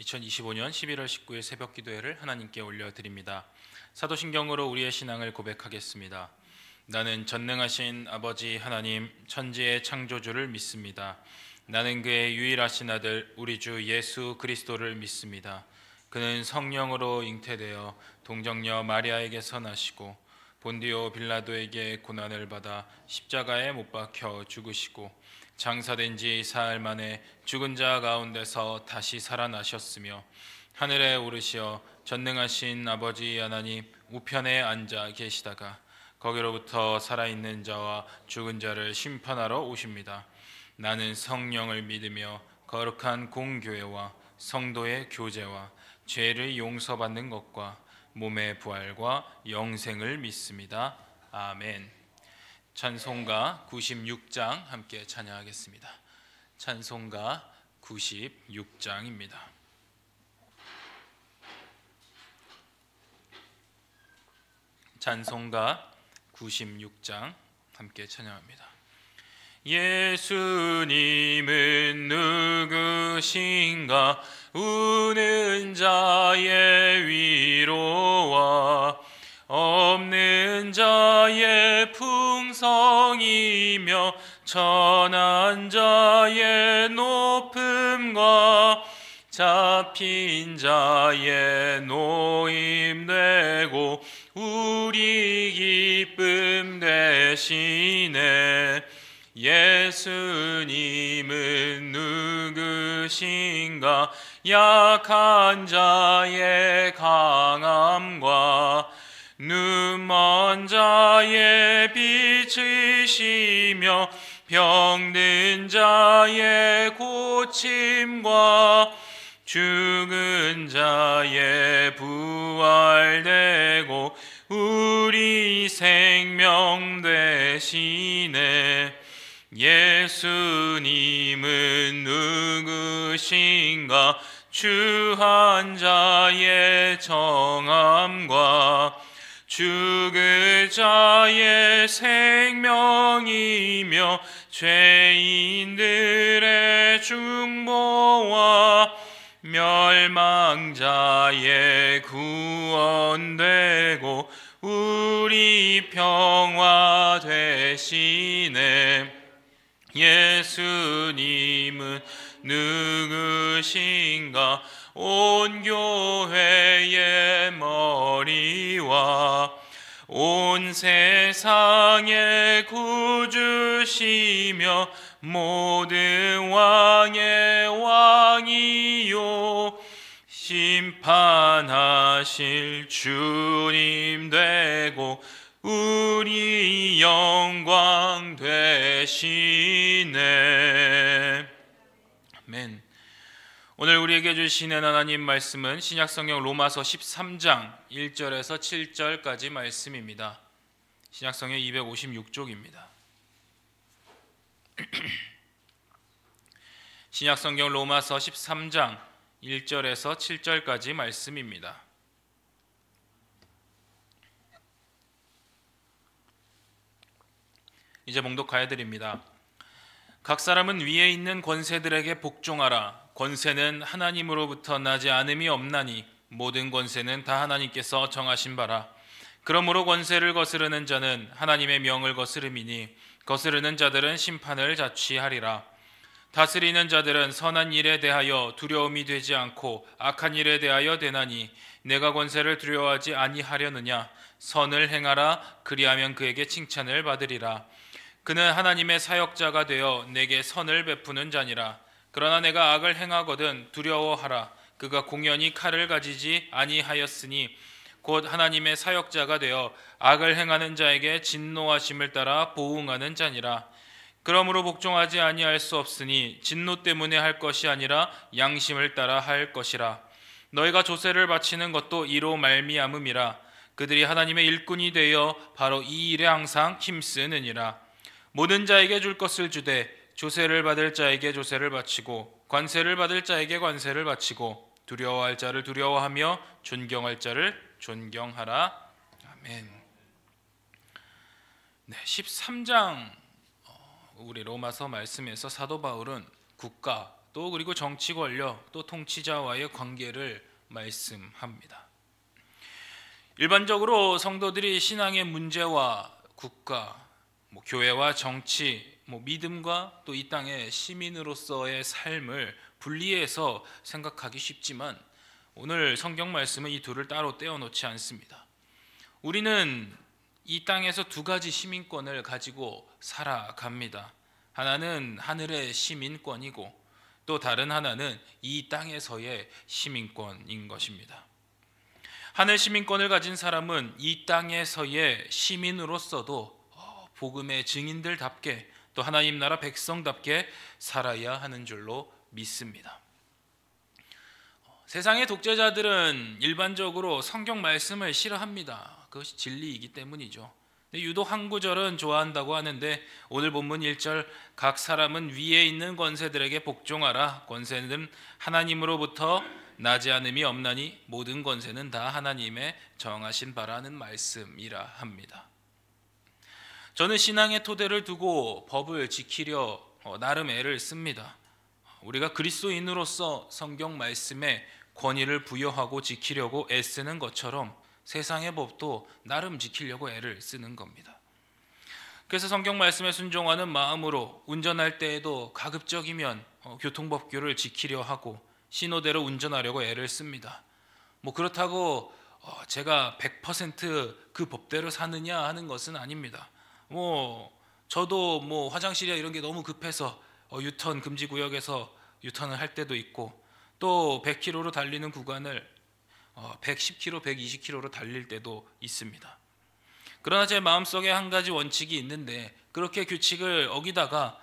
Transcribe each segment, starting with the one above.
2025년 11월 19일 새벽 기도회를 하나님께 올려드립니다. 사도신경으로 우리의 신앙을 고백하겠습니다. 나는 전능하신 아버지 하나님 천지의 창조주를 믿습니다. 나는 그의 유일하신 아들 우리 주 예수 그리스도를 믿습니다. 그는 성령으로 잉태되어 동정녀 마리아에게서 나시고 본디오 빌라도에게 고난을 받아 십자가에 못 박혀 죽으시고 장사된 지 사흘 만에 죽은 자 가운데서 다시 살아나셨으며 하늘에 오르시어 전능하신 아버지 하나님 우편에 앉아 계시다가 거기로부터 살아있는 자와 죽은 자를 심판하러 오십니다. 나는 성령을 믿으며 거룩한 공교회와 성도의 교제와 죄를 용서받는 것과 몸의 부활과 영생을 믿습니다. 아멘. 찬송가 96장 함께 찬양하겠습니다. 찬송가 96장입니다. 찬송가 96장 함께 찬양합니다. 예수님은 누구신가? 우는 자의 위로와 없는 자의 풍성이며 천한 자의 높음과 잡힌 자의 노임되고 우리 기쁨 되시네. 예수님은 누구신가? 약한 자의 강함과 눈먼 자의 빛이시며 병든 자의 고침과 죽은 자의 부활되고 우리 생명 되시네. 예수님은 누구신가? 추한 자의 정함과 죽을 자의 생명이며 죄인들의 중보와 멸망자의 구원되고 우리 평화 되시네. 예수님은 누구신가? 온 교회의 머리와 온 세상의 구주시며 모든 왕의 왕이요 심판하실 주님 되고 우리 영광 되시네. 아멘. 오늘 우리에게 주시는 하나님 말씀은 신약성경 로마서 13장 1절에서 7절까지 말씀입니다. 신약성경 256쪽입니다. 신약성경 로마서 13장 1절에서 7절까지 말씀입니다. 이제 봉독하여 드립니다. 각 사람은 위에 있는 권세들에게 복종하라. 권세는 하나님으로부터 나지 않음이 없나니 모든 권세는 다 하나님께서 정하신 바라. 그러므로 권세를 거스르는 자는 하나님의 명을 거스름이니 거스르는 자들은 심판을 자취하리라. 다스리는 자들은 선한 일에 대하여 두려움이 되지 않고 악한 일에 대하여 되나니 내가 권세를 두려워하지 아니하려느냐? 선을 행하라. 그리하면 그에게 칭찬을 받으리라. 그는 하나님의 사역자가 되어 내게 선을 베푸는 자니라. 그러나 내가 악을 행하거든 두려워하라. 그가 공연히 칼을 가지지 아니하였으니 곧 하나님의 사역자가 되어 악을 행하는 자에게 진노하심을 따라 보응하는 자니라. 그러므로 복종하지 아니할 수 없으니 진노 때문에 할 것이 아니라 양심을 따라 할 것이라. 너희가 조세를 바치는 것도 이로 말미암음이라. 그들이 하나님의 일꾼이 되어 바로 이 일에 항상 힘쓰느니라. 모든 자에게 줄 것을 주되 조세를 받을 자에게 조세를 바치고 관세를 받을 자에게 관세를 바치고 두려워할 자를 두려워하며 존경할 자를 존경하라. 아멘. 네, 13장 우리 로마서 말씀에서 사도 바울은 국가 또 그리고 정치 권력, 또 통치자와의 관계를 말씀합니다. 일반적으로 성도들이 신앙의 문제와 국가, 교회와 정치, 믿음과 또 이 땅의 시민으로서의 삶을 분리해서 생각하기 쉽지만 오늘 성경 말씀은 이 둘을 따로 떼어놓지 않습니다. 우리는 이 땅에서 두 가지 시민권을 가지고 살아갑니다. 하나는 하늘의 시민권이고 또 다른 하나는 이 땅에서의 시민권인 것입니다. 하늘 시민권을 가진 사람은 이 땅에서의 시민으로서도 복음의 증인들답게 또 하나님 나라 백성답게 살아야 하는 줄로 믿습니다. 세상의 독재자들은 일반적으로 성경 말씀을 싫어합니다. 그것이 진리이기 때문이죠. 유독 한 구절은 좋아한다고 하는데 오늘 본문 1절 각 사람은 위에 있는 권세들에게 복종하라. 권세는 하나님으로부터 나지 않음이 없나니 모든 권세는 다 하나님의 정하신 바라는 말씀이라 합니다. 저는 신앙의 토대를 두고 법을 지키려 나름 애를 씁니다. 우리가 그리스도인으로서 성경 말씀에 권위를 부여하고 지키려고 애쓰는 것처럼 세상의 법도 나름 지키려고 애를 쓰는 겁니다. 그래서 성경 말씀에 순종하는 마음으로 운전할 때에도 가급적이면 교통법규를 지키려 하고 신호대로 운전하려고 애를 씁니다. 그렇다고 제가 100% 그 법대로 사느냐 하는 것은 아닙니다. 저도 화장실이나 이런 게 너무 급해서 유턴 금지 구역에서 유턴을 할 때도 있고 또 100km로 달리는 구간을 110km, 120km로 달릴 때도 있습니다. 그러나 제 마음속에 한 가지 원칙이 있는데 그렇게 규칙을 어기다가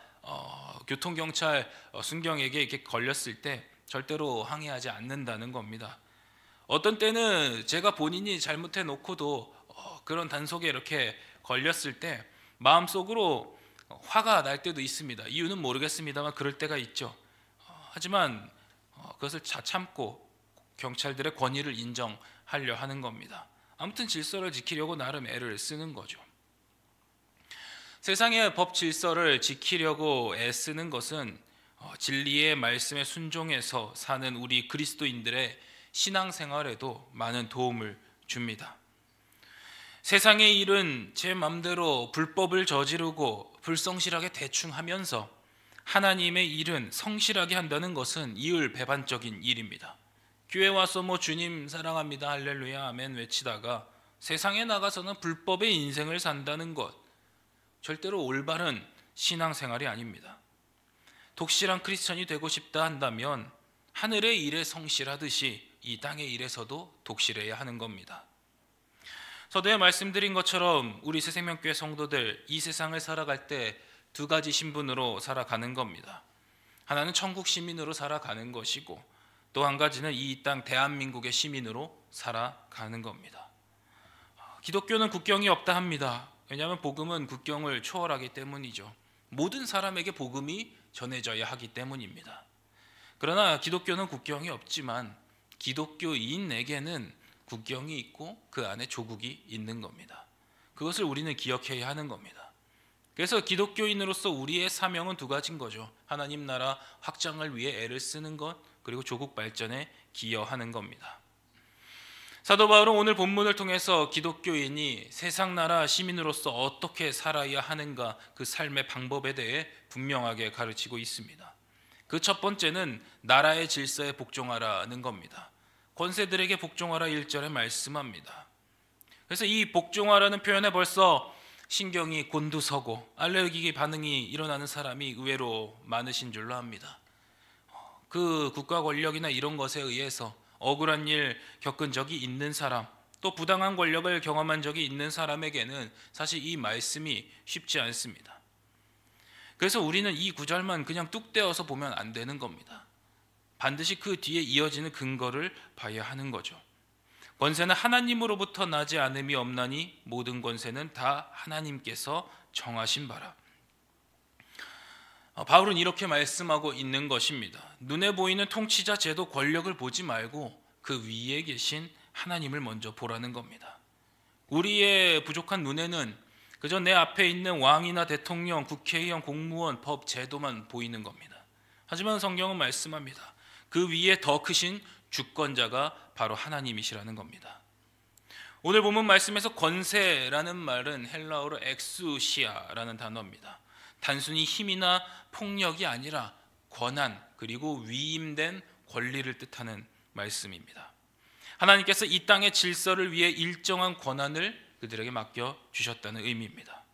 교통경찰 순경에게 이렇게 걸렸을 때 절대로 항의하지 않는다는 겁니다. 어떤 때는 제가 본인이 잘못해 놓고도 그런 단속에 이렇게 걸렸을 때 마음속으로 화가 날 때도 있습니다. 이유는 모르겠습니다만 그럴 때가 있죠. 하지만 그것을 참고 경찰들의 권위를 인정하려 하는 겁니다. 아무튼 질서를 지키려고 나름 애를 쓰는 거죠. 세상의 법 질서를 지키려고 애쓰는 것은 진리의 말씀에 순종해서 사는 우리 그리스도인들의 신앙생활에도 많은 도움을 줍니다. 세상의 일은 제 맘대로 불법을 저지르고 불성실하게 대충 하면서 하나님의 일은 성실하게 한다는 것은 이율배반적인 일입니다. 교회 와서 주님 사랑합니다 할렐루야 아멘 외치다가 세상에 나가서는 불법의 인생을 산다는 것 절대로 올바른 신앙생활이 아닙니다. 독실한 크리스천이 되고 싶다 한다면 하늘의 일에 성실하듯이 이 땅의 일에서도 독실해야 하는 겁니다. 서두에 말씀드린 것처럼 우리 새생명교회 성도들 이 세상을 살아갈 때 두 가지 신분으로 살아가는 겁니다. 하나는 천국 시민으로 살아가는 것이고 또 한 가지는 이 땅 대한민국의 시민으로 살아가는 겁니다. 기독교는 국경이 없다 합니다. 왜냐하면 복음은 국경을 초월하기 때문이죠. 모든 사람에게 복음이 전해져야 하기 때문입니다. 그러나 기독교는 국경이 없지만 기독교인에게는 국경이 있고 그 안에 조국이 있는 겁니다. 그것을 우리는 기억해야 하는 겁니다. 그래서 기독교인으로서 우리의 사명은 두 가지인 거죠. 하나님 나라 확장을 위해 애를 쓰는 것 그리고 조국 발전에 기여하는 겁니다. 사도 바울은 오늘 본문을 통해서 기독교인이 세상 나라 시민으로서 어떻게 살아야 하는가 그 삶의 방법에 대해 분명하게 가르치고 있습니다. 그 첫 번째는 나라의 질서에 복종하라는 겁니다. 권세들에게 복종하라 1절에 말씀합니다. 그래서 이 복종하라는 표현에 벌써 신경이 곤두서고 알레르기 반응이 일어나는 사람이 의외로 많으신 줄로 압니다. 그 국가 권력이나 이런 것에 의해서 억울한 일 겪은 적이 있는 사람 또 부당한 권력을 경험한 적이 있는 사람에게는 사실 이 말씀이 쉽지 않습니다. 그래서 우리는 이 구절만 그냥 뚝 떼어서 보면 안 되는 겁니다. 반드시 그 뒤에 이어지는 근거를 봐야 하는 거죠. 권세는 하나님으로부터 나지 않음이 없나니 모든 권세는 다 하나님께서 정하신 바라. 바울은 이렇게 말씀하고 있는 것입니다. 눈에 보이는 통치자 제도 권력을 보지 말고 그 위에 계신 하나님을 먼저 보라는 겁니다. 우리의 부족한 눈에는 그저 내 앞에 있는 왕이나 대통령, 국회의원, 공무원, 법, 제도만 보이는 겁니다. 하지만 성경은 말씀합니다. 그 위에 더 크신 주권자가 바로 하나님이시라는 겁니다. 오늘 본문 말씀에서 권세라는 말은 헬라어로 엑수시아라는 단어입니다. 단순히 힘이나 폭력이 아니라 권한 그리고 위임된 권리를 뜻하는 말씀입니다. 하나님께서 이 땅의 질서를 위해 일정한 권한을 그들에게 맡겨주셨다는 의미입니다.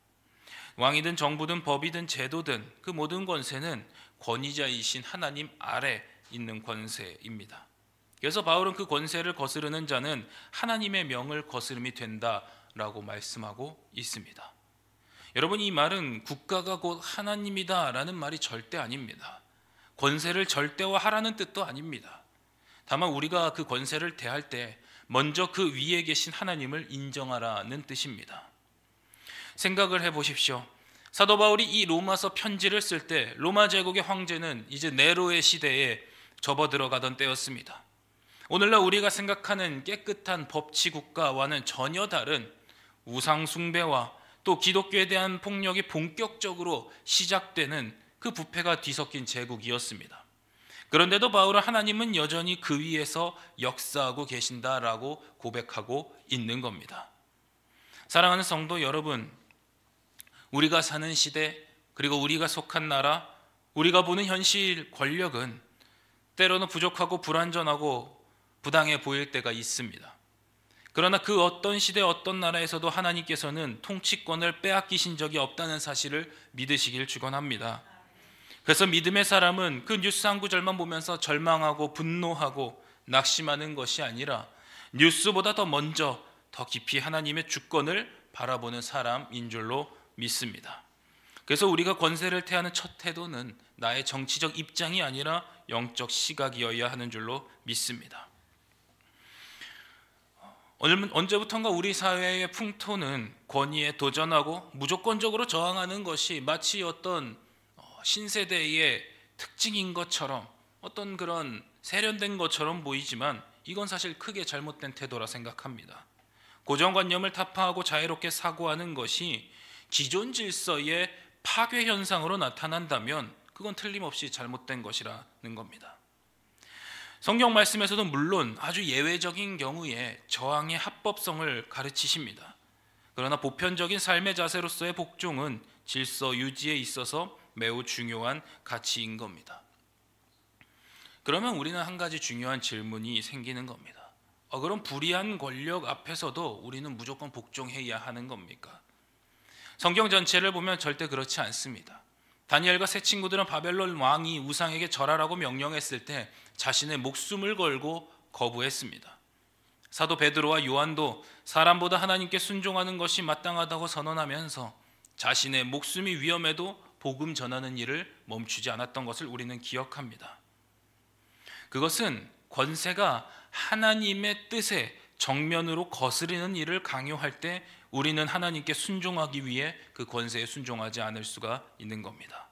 왕이든 정부든 법이든 제도든 그 모든 권세는 권위자이신 하나님 아래 있는 권세입니다. 그래서 바울은 그 권세를 거스르는 자는 하나님의 명을 거스름이 된다라고 말씀하고 있습니다. 여러분, 이 말은 국가가 곧 하나님이다라는 말이 절대 아닙니다. 권세를 절대화하라는 뜻도 아닙니다. 다만 우리가 그 권세를 대할 때 먼저 그 위에 계신 하나님을 인정하라는 뜻입니다. 생각을 해보십시오. 사도 바울이 이 로마서 편지를 쓸 때 로마 제국의 황제는 이제 네로의 시대에 접어들어가던 때였습니다. 오늘날 우리가 생각하는 깨끗한 법치 국가와는 전혀 다른 우상 숭배와 또 기독교에 대한 폭력이 본격적으로 시작되는 그 부패가 뒤섞인 제국이었습니다. 그런데도 바울은 하나님은 여전히 그 위에서 역사하고 계신다라고 고백하고 있는 겁니다. 사랑하는 성도 여러분, 우리가 사는 시대 그리고 우리가 속한 나라, 우리가 보는 현실 권력은 때로는 부족하고 불완전하고 부당해 보일 때가 있습니다. 그러나 그 어떤 시대 어떤 나라에서도 하나님께서는 통치권을 빼앗기신 적이 없다는 사실을 믿으시길 축원합니다. 그래서 믿음의 사람은 그 뉴스 한 구절만 보면서 절망하고 분노하고 낙심하는 것이 아니라 뉴스보다 더 먼저 더 깊이 하나님의 주권을 바라보는 사람인 줄로 믿습니다. 그래서 우리가 권세를 태하는 첫 태도는 나의 정치적 입장이 아니라 영적 시각이어야 하는 줄로 믿습니다. 언제부턴가 우리 사회의 풍토는 권위에 도전하고 무조건적으로 저항하는 것이 마치 어떤 신세대의 특징인 것처럼 어떤 그런 세련된 것처럼 보이지만 이건 사실 크게 잘못된 태도라 생각합니다. 고정관념을 타파하고 자유롭게 사고하는 것이 기존 질서의 파괴 현상으로 나타난다면 그건 틀림없이 잘못된 것이라는 겁니다. 성경 말씀에서도 물론 아주 예외적인 경우에 저항의 합법성을 가르치십니다. 그러나 보편적인 삶의 자세로서의 복종은 질서 유지에 있어서 매우 중요한 가치인 겁니다. 그러면 우리는 한 가지 중요한 질문이 생기는 겁니다. 그럼 불의한 권력 앞에서도 우리는 무조건 복종해야 하는 겁니까? 성경 전체를 보면 절대 그렇지 않습니다. 다니엘과 세 친구들은 바벨론 왕이 우상에게 절하라고 명령했을 때 자신의 목숨을 걸고 거부했습니다. 사도 베드로와 요한도 사람보다 하나님께 순종하는 것이 마땅하다고 선언하면서 자신의 목숨이 위험해도 복음 전하는 일을 멈추지 않았던 것을 우리는 기억합니다. 그것은 권세가 하나님의 뜻에 정면으로 거스르는 일을 강요할 때 우리는 하나님께 순종하기 위해 그 권세에 순종하지 않을 수가 있는 겁니다.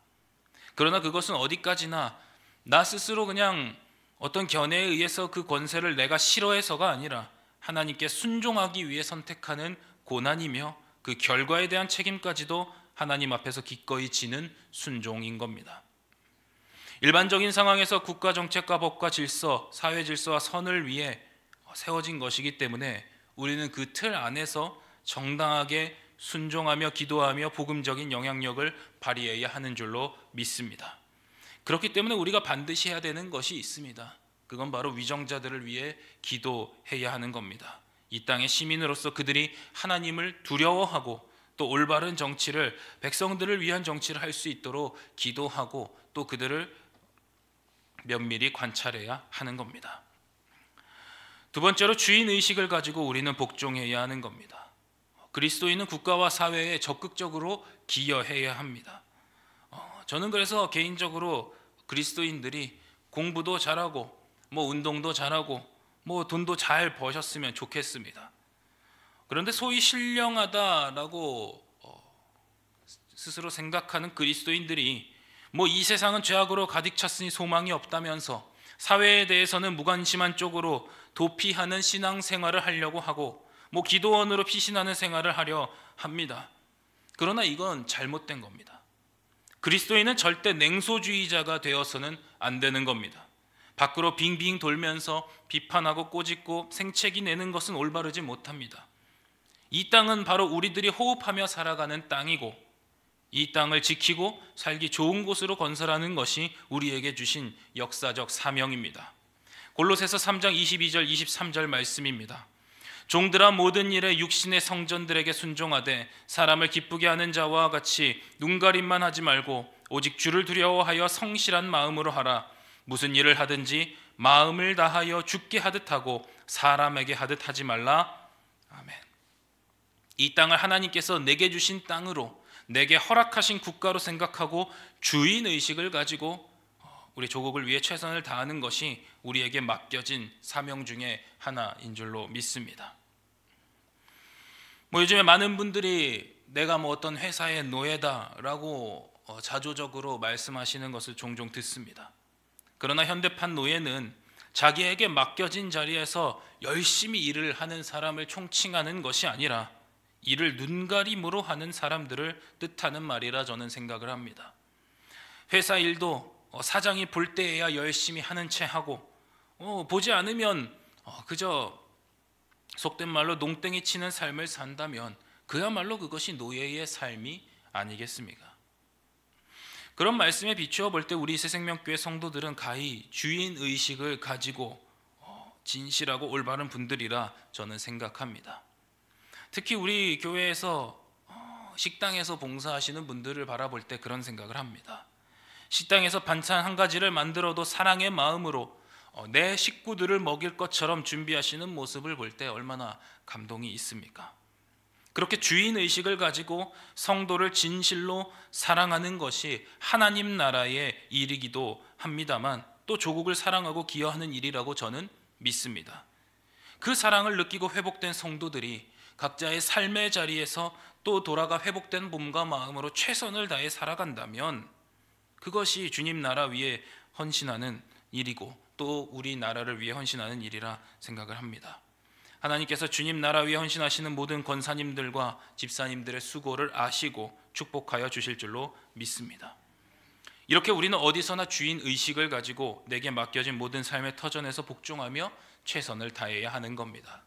그러나 그것은 어디까지나 나 스스로 그냥 어떤 견해에 의해서 그 권세를 내가 싫어해서가 아니라 하나님께 순종하기 위해 선택하는 고난이며 그 결과에 대한 책임까지도 하나님 앞에서 기꺼이 지는 순종인 겁니다. 일반적인 상황에서 국가 정책과 법과 질서, 사회 질서와 선을 위해 세워진 것이기 때문에 우리는 그 틀 안에서 정당하게 순종하며 기도하며 복음적인 영향력을 발휘해야 하는 줄로 믿습니다. 그렇기 때문에 우리가 반드시 해야 되는 것이 있습니다. 그건 바로 위정자들을 위해 기도해야 하는 겁니다. 이 땅의 시민으로서 그들이 하나님을 두려워하고 또 올바른 정치를, 백성들을 위한 정치를 할 수 있도록 기도하고 또 그들을 면밀히 관찰해야 하는 겁니다. 두 번째로 주인의식을 가지고 우리는 복종해야 하는 겁니다. 그리스도인은 국가와 사회에 적극적으로 기여해야 합니다. 저는 그래서 개인적으로 그리스도인들이 공부도 잘하고 운동도 잘하고 돈도 잘 버셨으면 좋겠습니다. 그런데 소위 신령하다라고 스스로 생각하는 그리스도인들이 이 세상은 죄악으로 가득 찼으니 소망이 없다면서 사회에 대해서는 무관심한 쪽으로 도피하는 신앙생활을 하려고 하고 기도원으로 피신하는 생활을 하려 합니다. 그러나 이건 잘못된 겁니다. 그리스도인은 절대 냉소주의자가 되어서는 안 되는 겁니다. 밖으로 빙빙 돌면서 비판하고 꼬집고 생채기 내는 것은 올바르지 못합니다. 이 땅은 바로 우리들이 호흡하며 살아가는 땅이고, 이 땅을 지키고 살기 좋은 곳으로 건설하는 것이 우리에게 주신 역사적 사명입니다. 골로새서 3장 22절 23절 말씀입니다. 종들아 모든 일에 육신의 성전들에게 순종하되 사람을 기쁘게 하는 자와 같이 눈가림만 하지 말고 오직 주를 두려워하여 성실한 마음으로 하라. 무슨 일을 하든지 마음을 다하여 주께 하듯 하고 사람에게 하듯 하지 말라. 아멘. 이 땅을 하나님께서 내게 주신 땅으로, 내게 허락하신 국가로 생각하고 주인의식을 가지고 우리 조국을 위해 최선을 다하는 것이 우리에게 맡겨진 사명 중에 하나인 줄로 믿습니다. 요즘에 많은 분들이 내가 어떤 회사의 노예다라고 자조적으로 말씀하시는 것을 종종 듣습니다. 그러나 현대판 노예는 자기에게 맡겨진 자리에서 열심히 일을 하는 사람을 총칭하는 것이 아니라 일을 눈가림으로 하는 사람들을 뜻하는 말이라 저는 생각을 합니다. 회사 일도 사장이 볼 때에야 열심히 하는 채 하고, 보지 않으면 그저 속된 말로 농땡이 치는 삶을 산다면 그야말로 그것이 노예의 삶이 아니겠습니까? 그런 말씀에 비추어 볼 때 우리 새생명교회 성도들은 가히 주인의식을 가지고 진실하고 올바른 분들이라 저는 생각합니다. 특히 우리 교회에서 식당에서 봉사하시는 분들을 바라볼 때 그런 생각을 합니다. 식당에서 반찬 한 가지를 만들어도 사랑의 마음으로 내 식구들을 먹일 것처럼 준비하시는 모습을 볼 때 얼마나 감동이 있습니까? 그렇게 주인의식을 가지고 성도를 진실로 사랑하는 것이 하나님 나라의 일이기도 합니다만 또 조국을 사랑하고 기여하는 일이라고 저는 믿습니다. 그 사랑을 느끼고 회복된 성도들이 각자의 삶의 자리에서 또 돌아가 회복된 몸과 마음으로 최선을 다해 살아간다면 그것이 주님 나라 위에 헌신하는 일이고 또 우리나라를 위해 헌신하는 일이라 생각을 합니다. 하나님께서 주님 나라 위에 헌신하시는 모든 권사님들과 집사님들의 수고를 아시고 축복하여 주실 줄로 믿습니다. 이렇게 우리는 어디서나 주인의식을 가지고 내게 맡겨진 모든 삶의 터전에서 복종하며 최선을 다해야 하는 겁니다.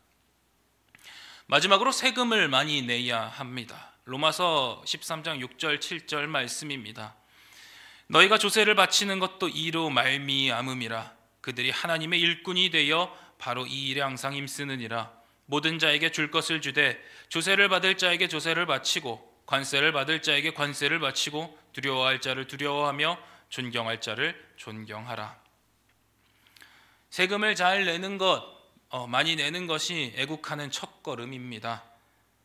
마지막으로 세금을 많이 내야 합니다. 로마서 13장 6절 7절 말씀입니다. 너희가 조세를 바치는 것도 이로 말미암음이라. 그들이 하나님의 일꾼이 되어 바로 이 일에 항상 힘쓰느니라. 모든 자에게 줄 것을 주되 조세를 받을 자에게 조세를 바치고 관세를 받을 자에게 관세를 바치고 두려워할 자를 두려워하며 존경할 자를 존경하라. 세금을 잘 내는 것, 많이 내는 것이 애국하는 첫걸음입니다.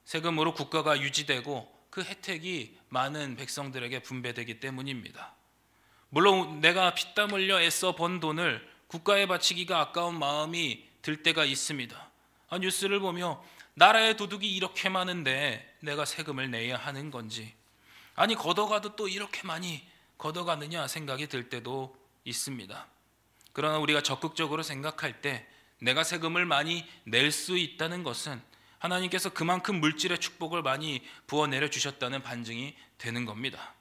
세금으로 국가가 유지되고 그 혜택이 많은 백성들에게 분배되기 때문입니다. 물론 내가 피땀 흘려 애써 번 돈을 국가에 바치기가 아까운 마음이 들 때가 있습니다. 뉴스를 보며 나라의 도둑이 이렇게 많은데 내가 세금을 내야 하는 건지, 아니 걷어가도 또 이렇게 많이 걷어가느냐 생각이 들 때도 있습니다. 그러나 우리가 적극적으로 생각할 때 내가 세금을 많이 낼 수 있다는 것은 하나님께서 그만큼 물질의 축복을 많이 부어내려 주셨다는 반증이 되는 겁니다.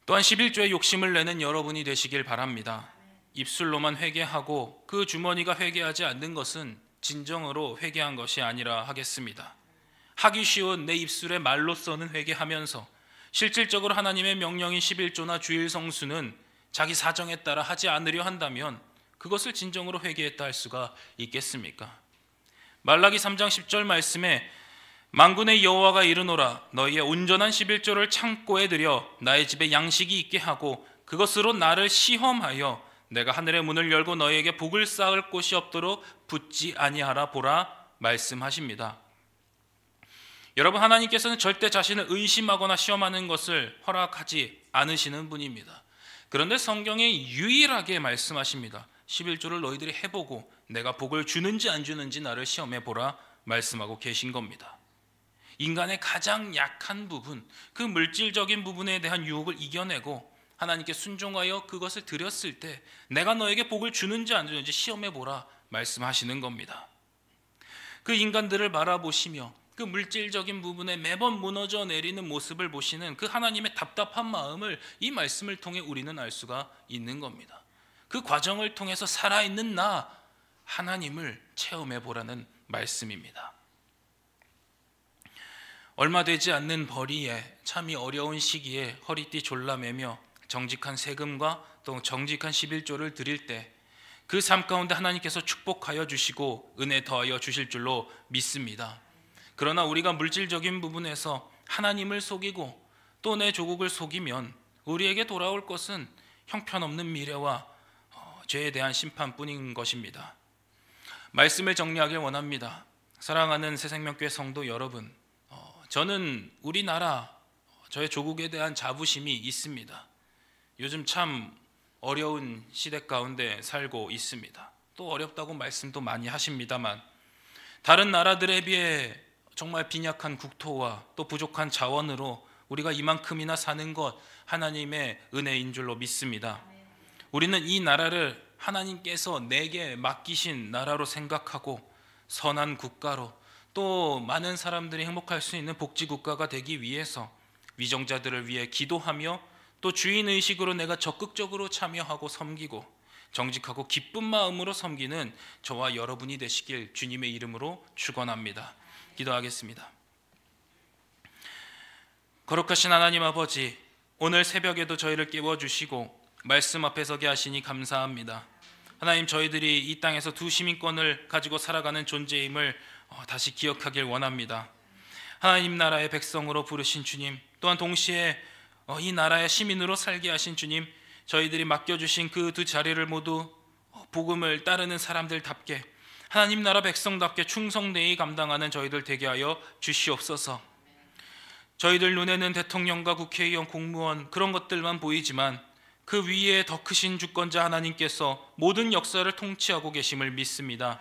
또한 11조에 욕심을 내는 여러분이 되시길 바랍니다. 입술로만 회개하고 그 주머니가 회개하지 않는 것은 진정으로 회개한 것이 아니라 하겠습니다. 하기 쉬운 내 입술의 말로서는 회개하면서 실질적으로 하나님의 명령인 11조나 주일 성수는 자기 사정에 따라 하지 않으려 한다면 그것을 진정으로 회개했다 할 수가 있겠습니까? 말라기 3장 10절 말씀에 만군의 여호와가 이르노라. 너희의 온전한 11조를 창고에 들여 나의 집에 양식이 있게 하고 그것으로 나를 시험하여 내가 하늘의 문을 열고 너희에게 복을 쌓을 곳이 없도록 붙지 아니하라 보라 말씀하십니다. 여러분, 하나님께서는 절대 자신을 의심하거나 시험하는 것을 허락하지 않으시는 분입니다. 그런데 성경에 유일하게 말씀하십니다. 11조를 너희들이 해보고 내가 복을 주는지 안 주는지 나를 시험해 보라 말씀하고 계신 겁니다. 인간의 가장 약한 부분, 그 물질적인 부분에 대한 유혹을 이겨내고 하나님께 순종하여 그것을 드렸을 때 내가 너에게 복을 주는지 안 주는지 시험해 보라 말씀하시는 겁니다. 그 인간들을 바라보시며 그 물질적인 부분에 매번 무너져 내리는 모습을 보시는 그 하나님의 답답한 마음을 이 말씀을 통해 우리는 알 수가 있는 겁니다. 그 과정을 통해서 살아있는 나 하나님을 체험해 보라는 말씀입니다. 얼마 되지 않는 벌이에 참이 어려운 시기에 허리띠 졸라매며 정직한 세금과 또 정직한 11조를 드릴 때 그 삶 가운데 하나님께서 축복하여 주시고 은혜 더하여 주실 줄로 믿습니다. 그러나 우리가 물질적인 부분에서 하나님을 속이고 또 내 조국을 속이면 우리에게 돌아올 것은 형편없는 미래와 죄에 대한 심판뿐인 것입니다. 말씀을 정리하길 원합니다. 사랑하는 새생명교회 성도 여러분, 저는 우리나라 저의 조국에 대한 자부심이 있습니다. 요즘 참 어려운 시대 가운데 살고 있습니다. 또 어렵다고 말씀도 많이 하십니다만 다른 나라들에 비해 정말 빈약한 국토와 또 부족한 자원으로 우리가 이만큼이나 사는 것 하나님의 은혜인 줄로 믿습니다. 우리는 이 나라를 하나님께서 내게 맡기신 나라로 생각하고 선한 국가로 또 많은 사람들이 행복할 수 있는 복지국가가 되기 위해서 위정자들을 위해 기도하며 또 주인의식으로 내가 적극적으로 참여하고 섬기고 정직하고 기쁜 마음으로 섬기는 저와 여러분이 되시길 주님의 이름으로 축원합니다. 기도하겠습니다. 거룩하신 하나님 아버지, 오늘 새벽에도 저희를 깨워주시고 말씀 앞에 서게 하시니 감사합니다. 하나님, 저희들이 이 땅에서 두 시민권을 가지고 살아가는 존재임을 다시 기억하길 원합니다. 하나님 나라의 백성으로 부르신 주님, 또한 동시에 이 나라의 시민으로 살게 하신 주님, 저희들이 맡겨주신 그 두 자리를 모두 복음을 따르는 사람들답게 하나님 나라 백성답게 충성되이 감당하는 저희들 되게 하여 주시옵소서. 저희들 눈에는 대통령과 국회의원, 공무원 그런 것들만 보이지만 그 위에 더 크신 주권자 하나님께서 모든 역사를 통치하고 계심을 믿습니다.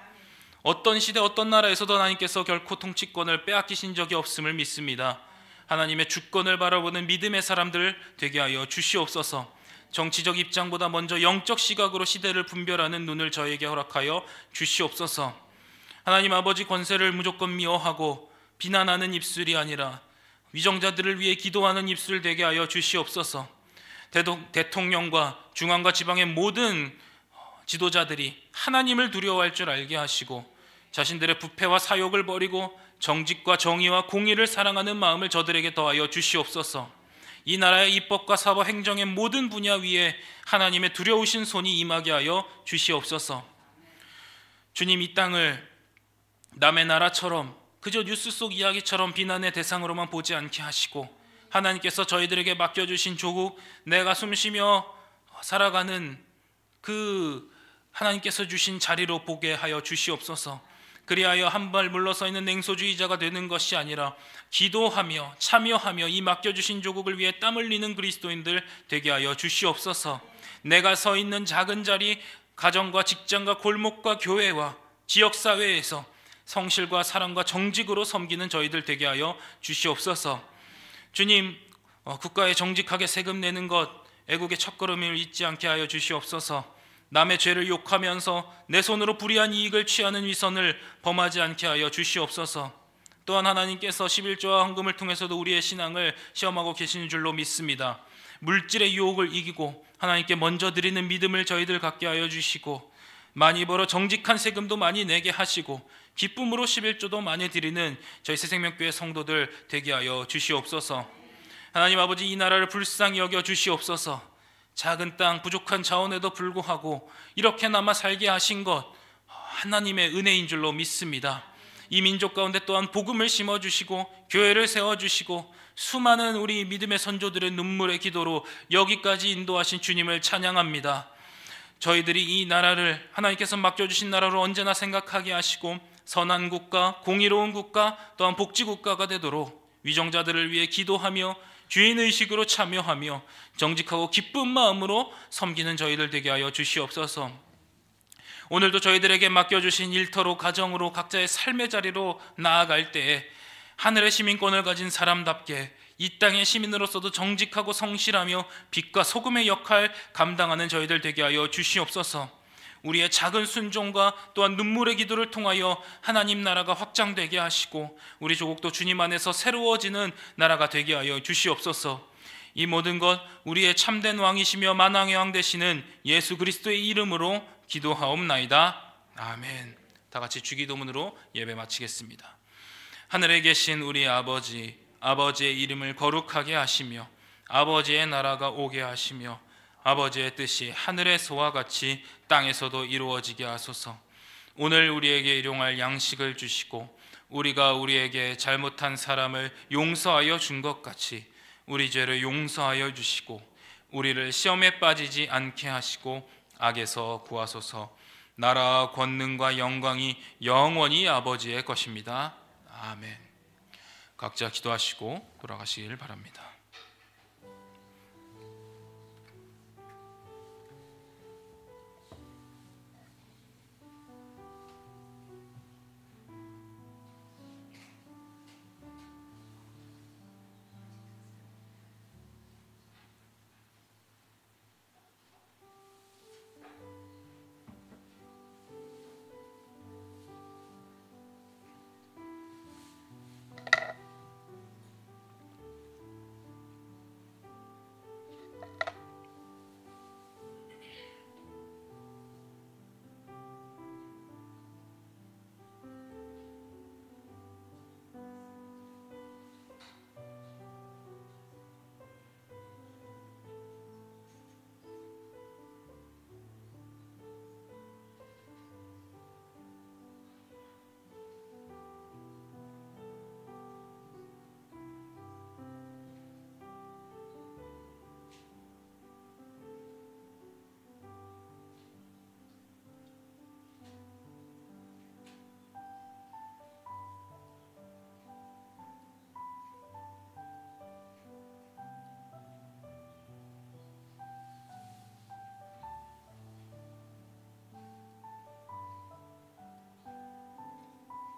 어떤 시대 어떤 나라에서도 하나님께서 결코 통치권을 빼앗기신 적이 없음을 믿습니다. 하나님의 주권을 바라보는 믿음의 사람들 되게 하여 주시옵소서. 정치적 입장보다 먼저 영적 시각으로 시대를 분별하는 눈을 저에게 허락하여 주시옵소서. 하나님 아버지, 권세를 무조건 미워하고 비난하는 입술이 아니라 위정자들을 위해 기도하는 입술 되게 하여 주시옵소서. 대통령과 중앙과 지방의 모든 지도자들이 하나님을 두려워할 줄 알게 하시고 자신들의 부패와 사욕을 버리고 정직과 정의와 공의를 사랑하는 마음을 저들에게 더하여 주시옵소서. 이 나라의 입법과 사법 행정의 모든 분야 위에 하나님의 두려우신 손이 임하게 하여 주시옵소서. 주님, 이 땅을 남의 나라처럼 그저 뉴스 속 이야기처럼 비난의 대상으로만 보지 않게 하시고 하나님께서 저희들에게 맡겨주신 조국, 내가 숨쉬며 살아가는 그 하나님께서 주신 자리로 보게 하여 주시옵소서. 그리하여 한 발 물러서 있는 냉소주의자가 되는 것이 아니라 기도하며 참여하며 이 맡겨주신 조국을 위해 땀 흘리는 그리스도인들 되게 하여 주시옵소서. 내가 서 있는 작은 자리, 가정과 직장과 골목과 교회와 지역사회에서 성실과 사랑과 정직으로 섬기는 저희들 되게 하여 주시옵소서. 주님, 국가에 정직하게 세금 내는 것, 애국의 첫걸음을 잊지 않게 하여 주시옵소서. 남의 죄를 욕하면서 내 손으로 불의한 이익을 취하는 위선을 범하지 않게 하여 주시옵소서. 또한 하나님께서 11조와 헌금을 통해서도 우리의 신앙을 시험하고 계시는 줄로 믿습니다. 물질의 유혹을 이기고 하나님께 먼저 드리는 믿음을 저희들 갖게 하여 주시고 많이 벌어 정직한 세금도 많이 내게 하시고 기쁨으로 11조도 많이 드리는 저희 새생명교회 성도들 되게 하여 주시옵소서. 하나님 아버지, 이 나라를 불쌍히 여겨 주시옵소서. 작은 땅 부족한 자원에도 불구하고 이렇게나마 살게 하신 것 하나님의 은혜인 줄로 믿습니다. 이 민족 가운데 또한 복음을 심어주시고 교회를 세워주시고 수많은 우리 믿음의 선조들의 눈물의 기도로 여기까지 인도하신 주님을 찬양합니다. 저희들이 이 나라를 하나님께서 맡겨주신 나라로 언제나 생각하게 하시고 선한 국가, 공의로운 국가, 또한 복지국가가 되도록 위정자들을 위해 기도하며 주인의식으로 참여하며 정직하고 기쁜 마음으로 섬기는 저희들 되게 하여 주시옵소서. 오늘도 저희들에게 맡겨주신 일터로 가정으로 각자의 삶의 자리로 나아갈 때에 하늘의 시민권을 가진 사람답게 이 땅의 시민으로서도 정직하고 성실하며 빛과 소금의 역할 감당하는 저희들 되게 하여 주시옵소서. 우리의 작은 순종과 또한 눈물의 기도를 통하여 하나님 나라가 확장되게 하시고 우리 조국도 주님 안에서 새로워지는 나라가 되게 하여 주시옵소서. 이 모든 것 우리의 참된 왕이시며 만왕의 왕 되시는 예수 그리스도의 이름으로 기도하옵나이다. 아멘. 다 같이 주기도문으로 예배 마치겠습니다. 하늘에 계신 우리 아버지, 아버지의 이름을 거룩하게 하시며 아버지의 나라가 오게 하시며 아버지의 뜻이 하늘에서와 같이 땅에서도 이루어지게 하소서. 오늘 우리에게 일용할 양식을 주시고 우리가 우리에게 잘못한 사람을 용서하여 준 것 같이 우리 죄를 용서하여 주시고 우리를 시험에 빠지지 않게 하시고 악에서 구하소서. 나라와 권능과 영광이 영원히 아버지의 것입니다. 아멘. 각자 기도하시고 돌아가시길 바랍니다.